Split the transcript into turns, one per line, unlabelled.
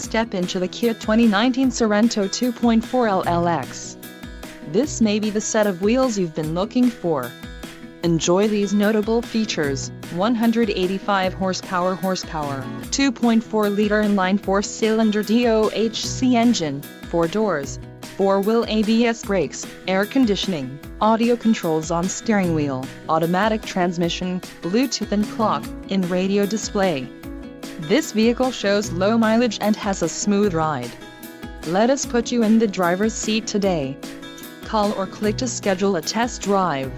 Step into the Kia 2019 Sorento 2.4 LLX. This may be the set of wheels you've been looking for. Enjoy these notable features: 185 horsepower, 2.4-liter inline 4-cylinder DOHC engine, 4 doors, 4-wheel ABS brakes, air conditioning, audio controls on steering wheel, automatic transmission, Bluetooth and clock-in radio display. This vehicle shows low mileage and has a smooth ride. Let us put you in the driver's seat today. Call or click to schedule a test drive.